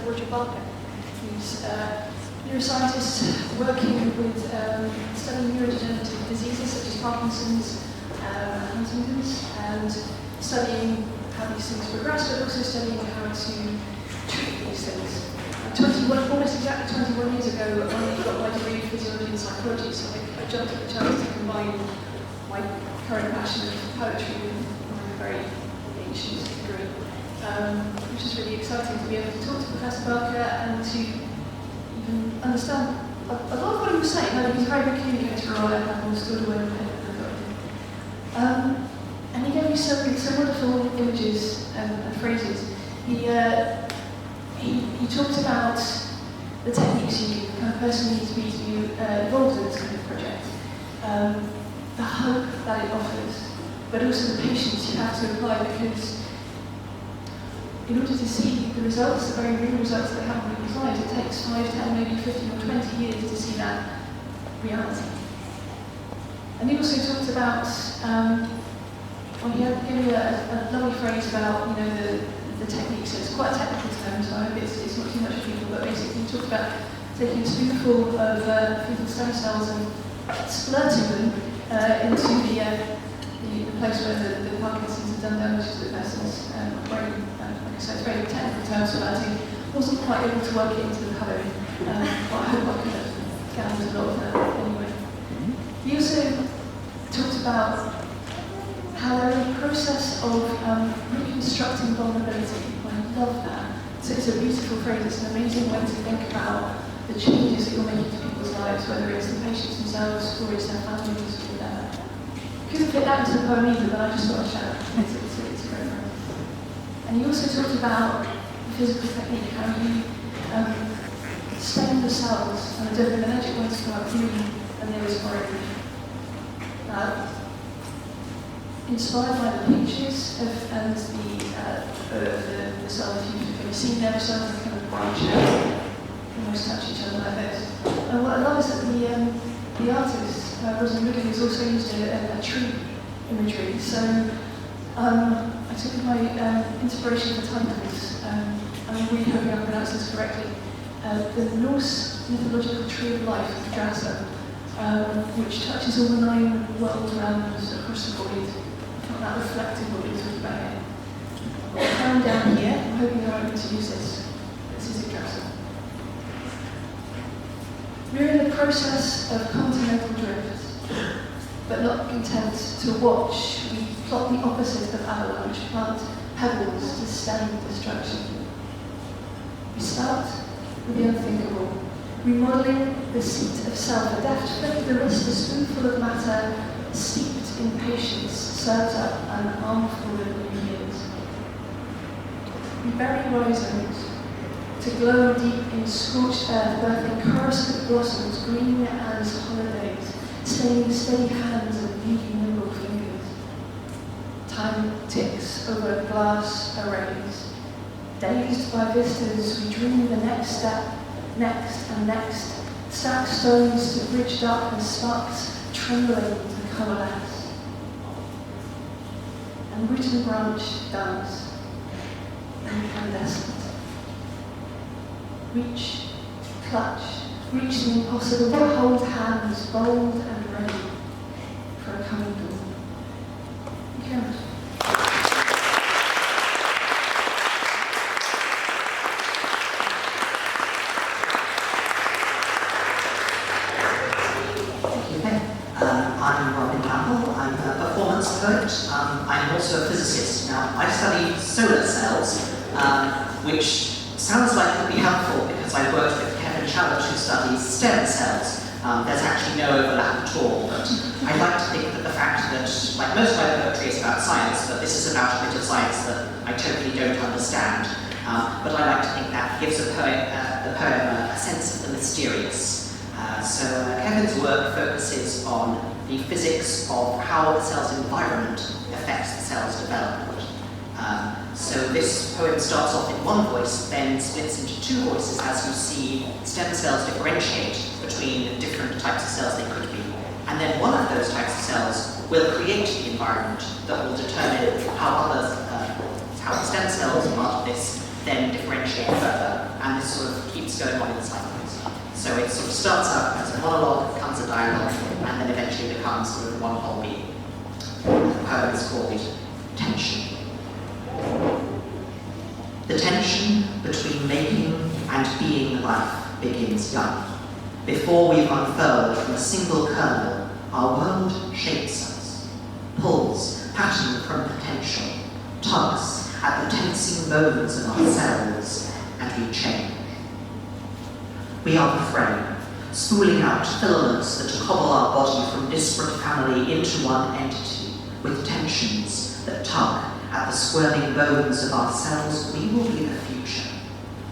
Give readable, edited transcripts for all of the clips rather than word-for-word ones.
Roger Barker, who's a neuroscientist working with studying neurodegenerative diseases such as Parkinson's and Huntington's, and studying how these things progress, but also studying how to treat these things. almost exactly 21 years ago, I got my degree in physiology and psychology, so I jumped at the chance to combine my current passion of poetry with my very ancient degree, which is really exciting to be able to talk to Professor Barker and to even understand a lot of what he was saying. He's a very good communicator, I understood when I got him. And he gave me some wonderful images and phrases. He talked about the techniques you need, the kind of person you need to be involved in this kind of project, the hope that it offers, but also the patience you have to apply, because in order to see the results, the very real results that happen with your clients, it takes 5, 10, maybe 15 or 20 years to see that reality. And he also talked about, he had given me a lovely phrase about, the techniques. So it's quite a technical term, so I hope it's not too much for people, but basically he talked about taking a spoonful of fetal stem cells and splurting them into the place where the Parkinson's had done damage to the person's brain. Like I said, it's very technical terms for that. He wasn't quite able to work it into the poem, but I hope I could have gathered a lot of that anyway. He also talked about how they're in the process of reconstructing vulnerability. I love that. So it's a beautiful phrase. It's an amazing way to think about the changes that you're making to people's lives, whether it's the patients themselves or it's their families or whatever. Couldn't fit that into the poem either, but I just thought I'd share it. It's a great phrase. And he also talked about the physical technique, how you stain the cells, and the energetic ones come out green and there is orange. Inspired by the pictures and the cells, you've seen their cells kind of branch out, almost touch each other like this. And what I love is that the artist, Rosalind Wigan, has also used a tree imagery. So I took my inspiration for titles, and I'm really hoping I pronounced this correctly. The Norse mythological tree of life, Yggdrasil, which touches all the 9 world realms across the void. That reflected what we talked about here. I'm down here, I'm hoping I'm able to use this. This is Yggdrasil. We're in the process of continental drift, but not content to watch. We plot the opposite of avalanche, plant pebbles to stem destruction. We start with the unthinkable, remodeling the seat of self, a deft flick of the wrist, a spoonful of matter, steeped in patience, serves up an armful of new years. We bury rhizomes to glow deep in scorched earth, birthing coruscant blossoms, green as holidays, staying steady hands and beauty nimble fingers. Time ticks over glass arrays. Dazed by vistas, we dream the next step, next and next. Stack stones to bridge darkness, sparks trembling to coalesce. And root and branch dance, incandescent. Reach, clutch, reach the impossible, hold hands, bold and ready for a coming dawn. Thank you very much. I'm Lamboll. I'm a performance poet. I'm also a physicist. Now, I study solar cells, which sounds like it would be helpful because I worked with Kevin Challenge, who studies stem cells. There's actually no overlap at all, but I like to think that the fact that, like most of my poetry is about science, but this is about a bit of science that I totally don't understand. But I like to think that gives the poem a sense of the mysterious. So Kevin's work focuses on the physics of how the cell's environment affects the cell's development. So this poem starts off in one voice, then splits into 2 voices as you see stem cells differentiate between different types of cells they could be. And then one of those types of cells will create the environment that will determine how the stem cells, part of this, then differentiate further keeps going on in cycles. So it sort of starts out as a monologue, becomes a dialogue, and then eventually becomes sort of one whole being. The poem is called Tension. The tension between making and being life begins young. Before we've unfurled from a single kernel, our world shapes us, pulls pattern from potential, tugs at the tensing bones of our cells, and we change. We are the frame, spooling out filaments that cobble our body from disparate family into one entity, with tensions that tug at the squirming bones of our cells. We will be the future,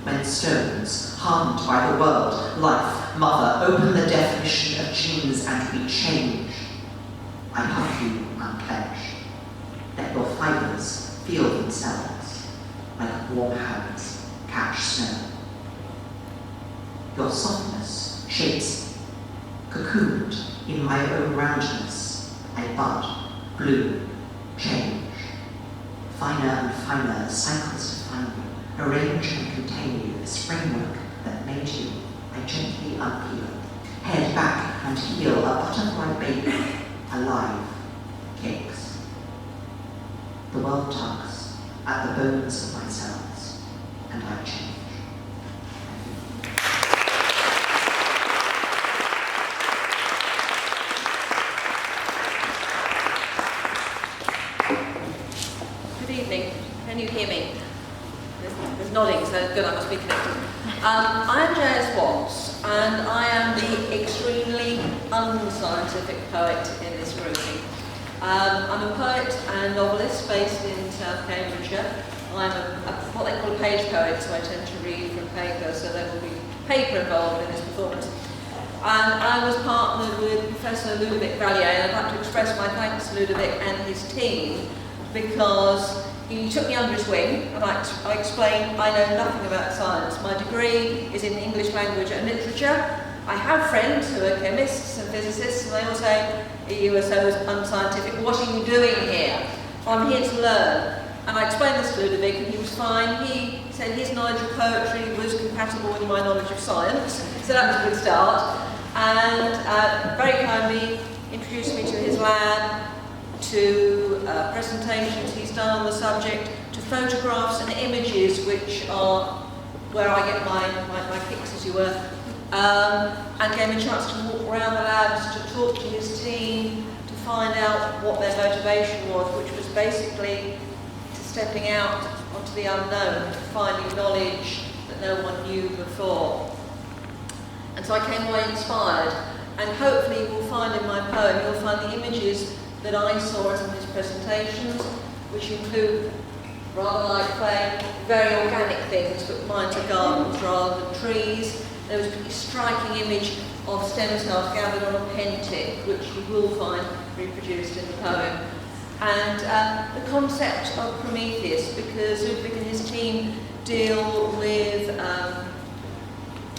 when stones, hardened by the world, life, mother, open the definition of genes and we change. I hug you unclench. Let your fibres feel themselves, like warm hands catch snow. Your softness shapes me, cocooned in my own roundness. I bud, bloom, change. Finer and finer cycles define you, arrange and contain you, this framework that made you. I gently unpeel, head back and heel, a butterfly baby, alive, cakes. The world tugs at the bones of my cells, and I change. Can you hear me? There's nodding, so good, I must be connected. I'm J.S. Watts, and I am the extremely unscientific poet in this room. I'm a poet and novelist based in South Cambridgeshire. I'm what they call a page poet, so I tend to read from paper, so there will be paper involved in this performance. And I was partnered with Professor Ludovic Vallier, and I'd like to express my thanks to Ludovic and his team, because he took me under his wing, and I explained I know nothing about science. My degree is in English language and literature. I have friends who are chemists and physicists, and they all say, you are so unscientific, what are you doing here? I'm here to learn. And I explained this to Ludovic, and he was fine. He said his knowledge of poetry was compatible with my knowledge of science, so that was a good start. And very kindly introduced me to his lab, to presentations he's done on the subject, to photographs and images, which are where I get my kicks, as you were, and gave me a chance to walk around the labs, to talk to his team, to find out what their motivation was, which was basically stepping out onto the unknown, finding knowledge that no one knew before. And so I came away inspired, and hopefully you will find in my poem, you'll find the images that I saw at some of his presentations, which include, rather like Fay, very organic things, but mine are gardens rather than trees. There was a pretty striking image of stem cells gathered on a pentip, which you will find reproduced in the poem. And the concept of Prometheus, because Ludwig and his team deal with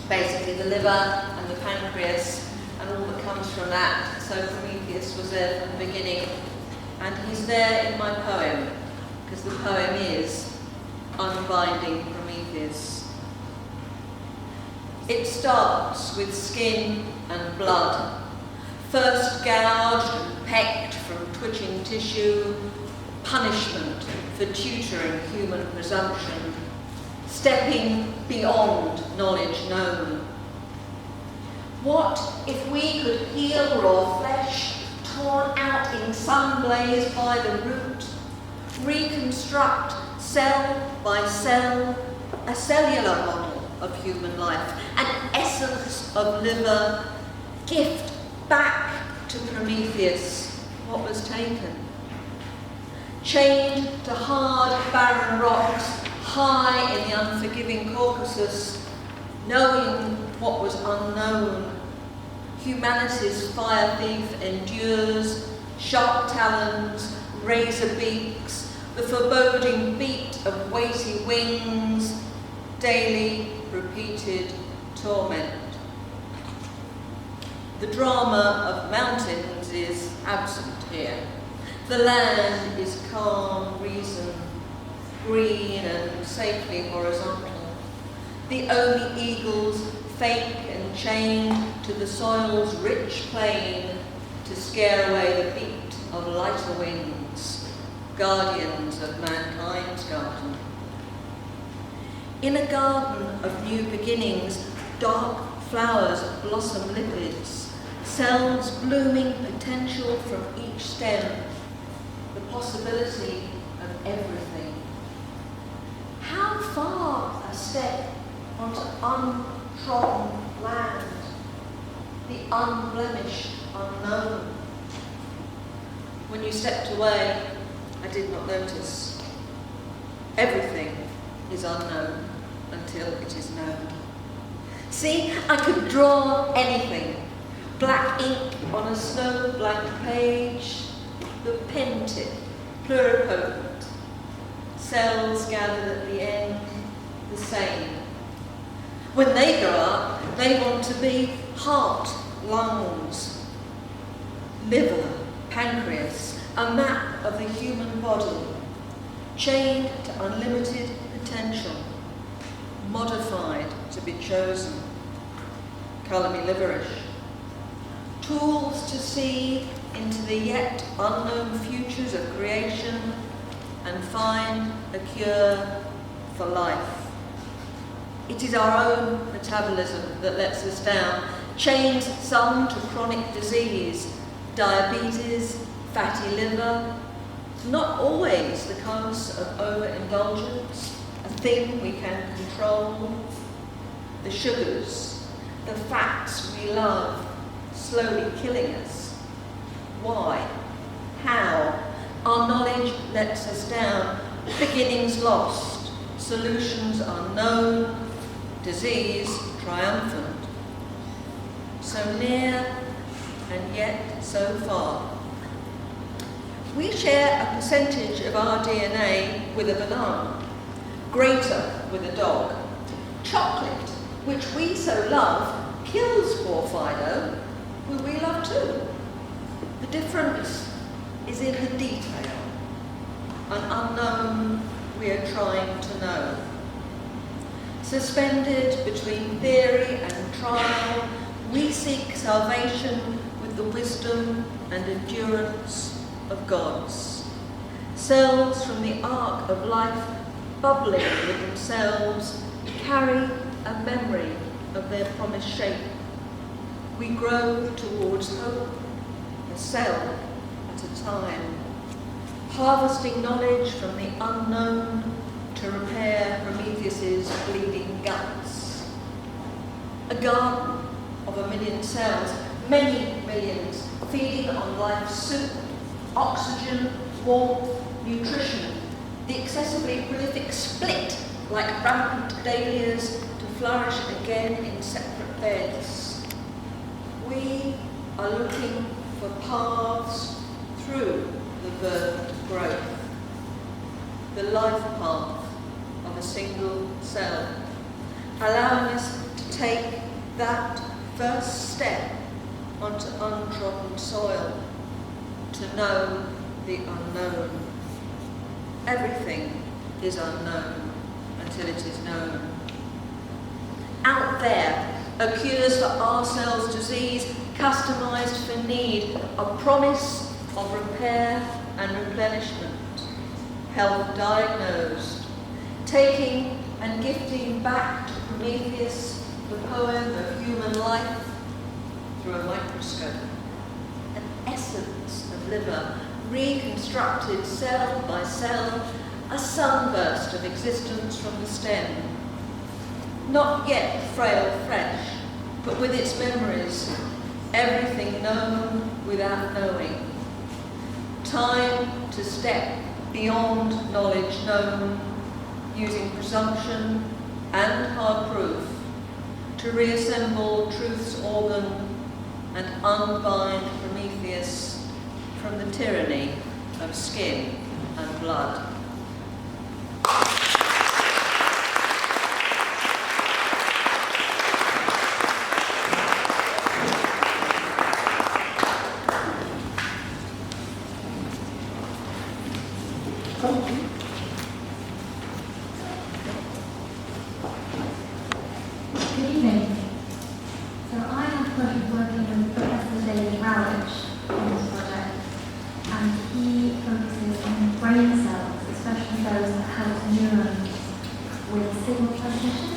basically the liver and the pancreas and all that comes from that. So Prometheus was there from the beginning, and he's there in my poem, because the poem is Unbinding Prometheus. It starts with skin and blood, first gouged and pecked from twitching tissue, punishment for tutoring human presumption, stepping beyond knowledge known. What if we could heal raw flesh, torn out in sun blaze by the root, reconstruct cell by cell a cellular model of human life, an essence of liver, gift back to Prometheus what was taken. Chained to hard, barren rocks, high in the unforgiving Caucasus, knowing what was unknown, humanity's fire thief endures, sharp talons, razor beaks, the foreboding beat of weighty wings, daily repeated torment. The drama of mountains is absent here. The land is calm reason, green and safely horizontal. the only eagles fake and chained to the soil's rich plain to scare away the beat of lighter wings, guardians of mankind's garden. In a garden of new beginnings, dark flowers blossom lipids, cells blooming potential from each stem, the possibility of everything. How far a step onto untrodden land, the unblemished unknown. When you stepped away, I did not notice. Everything is unknown until it is known. See, I could draw anything. Black ink on a snow blank page, the pen tip, pluripotent. Cells gathered at the end, the same. When they grow up, they want to be heart, lungs, liver, pancreas, a map of the human body, chained to unlimited potential, modified to be chosen. Colour me liverish. Tools to see into the yet unknown futures of creation and find a cure for life. It is our own metabolism that lets us down, chains some to chronic disease, diabetes, fatty liver, not always the cause of overindulgence, a thing we can control. The sugars, the fats we love, slowly killing us. Why? How? Our knowledge lets us down, beginnings lost, solutions unknown, disease triumphant. So near and yet so far. We share a percentage of our DNA with a banana, greater with a dog. Chocolate, which we so love, kills poor Fido, who we love too. The difference is in the detail, an unknown we are trying to know. Suspended between theory and trial, we seek salvation with the wisdom and endurance of gods. Cells from the ark of life bubbling with themselves carry a memory of their promised shape. We grow towards hope, a cell at a time, harvesting knowledge from the unknown to repair Prometheus's bleeding guts. A garden of 1 million cells, many millions, feeding on life's soup, oxygen, warmth, nutrition, the excessively prolific split like rampant dahlias to flourish again in separate beds. We are looking for paths through the verdant growth, the life path of a single cell, allowing us to take that first step onto untrodden soil, to know the unknown. Everything is unknown until it is known. Out there are cures for our cells' disease, customized for need, a promise of repair and replenishment, health diagnosed, taking and gifting back to Prometheus the poem of human life through a microscope, an essence of liver, reconstructed cell by cell, a sunburst of existence from the stem, not yet frail fresh, but with its memories, everything known without knowing. Time to step beyond knowledge known, using presumption and hard proof to reassemble truth's organ and unbind Prometheus from the tyranny of skin and blood. those that help neurons with signal transmission.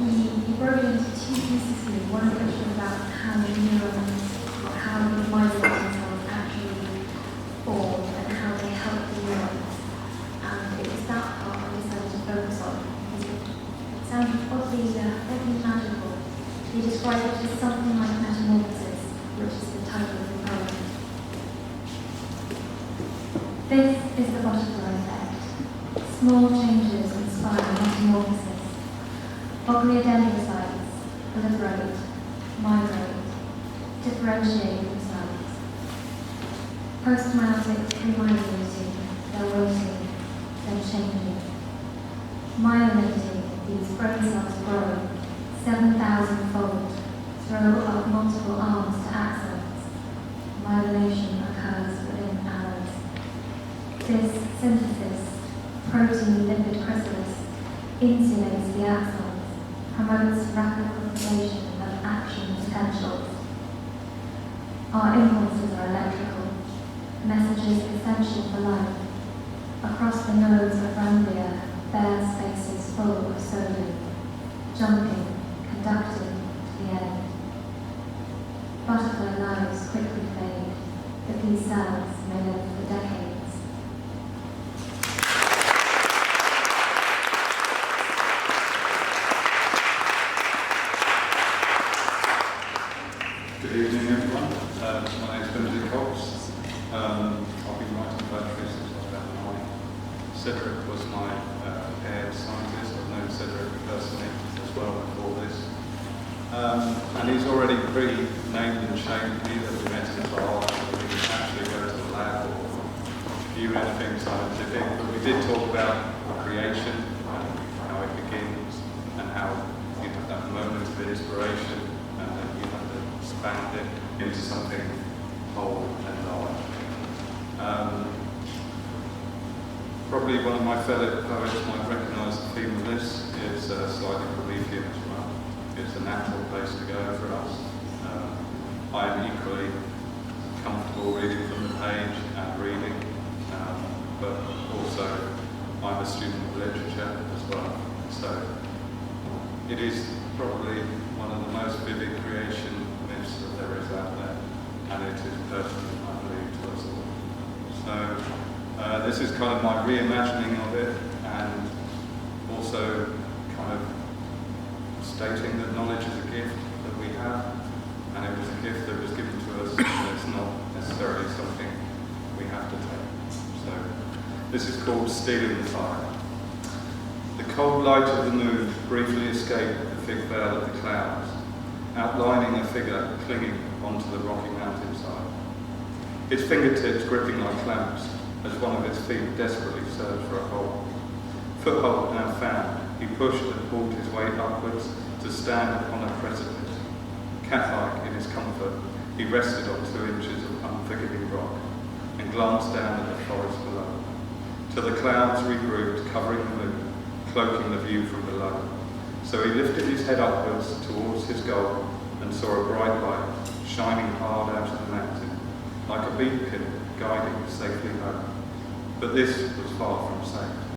He broke it into two pieces here, one of which was about how the neurons, or how the myelin cells actually form and how they help the neurons. And it was that part I decided to focus on because it sounded oddly magical. He described it as something like Metamorphosis, which is the title of the poem. This is the butterfly effect. Small changes inspire metamorphosis. Ogliodendrocytes proliferate, migrate, differentiate themselves. Postmeiotic remyelinating, they're waiting, then changing. Myelinating, these brain cells grow 7,000-fold, throw up multiple arms to axons. Myelination occurs within hours. This synthesis, protein lipid chrysalis, insulates the axons, promotes rapid propagation of action potentials. Our impulses are electrical, messages essential for life. Across the nodes of ganglia, bare spaces full of sodium, jumping, conducting to the end. Butterfly lives quickly fade, but these cells may live for decades. Good evening, everyone. My name is Benedict. I've been writing poetry since I was about 9. Cedric was my head scientist. I've known Cedric personally as well before this. And he's already pre-named and shamed me that we met in a bar and we didn't actually go to the lab or view anything scientific. But we did talk about creation and how it begins and how you have that moment of inspiration and then you have to expand it into something whole and large. Probably one of my fellow poets might recognise the theme of this is slightly Prometheus as well. It's a natural place to go for us. I am equally comfortable reading from the page and reading, but also I'm a student of literature as well. So it is probably one of the most vivid creation myths that there is out there, and it is personal, I believe, to us all. So this is kind of my reimagining of it, and also kind of stating that knowledge is a gift that we have, and it was a gift that was given to us, and it's not necessarily something we have to take. So this is called Stealing the Fire. The cold light of the moon briefly escaped the thick veil of the clouds, outlining a figure clinging onto the rocky mountainside. Its fingertips gripping like clamps as one of its feet desperately searched for a hold. Foothold now found, he pushed and pulled his way upwards to stand upon a precipice. Cat-like in his comfort, he rested on 2 inches of unforgiving rock and glanced down at the forest below, till the clouds regrouped, covering the moon, cloaking the view from below. So he lifted his head upwards towards his goal and saw a bright light shining hard out of the mountain, like a beacon guiding safely home. But this was far from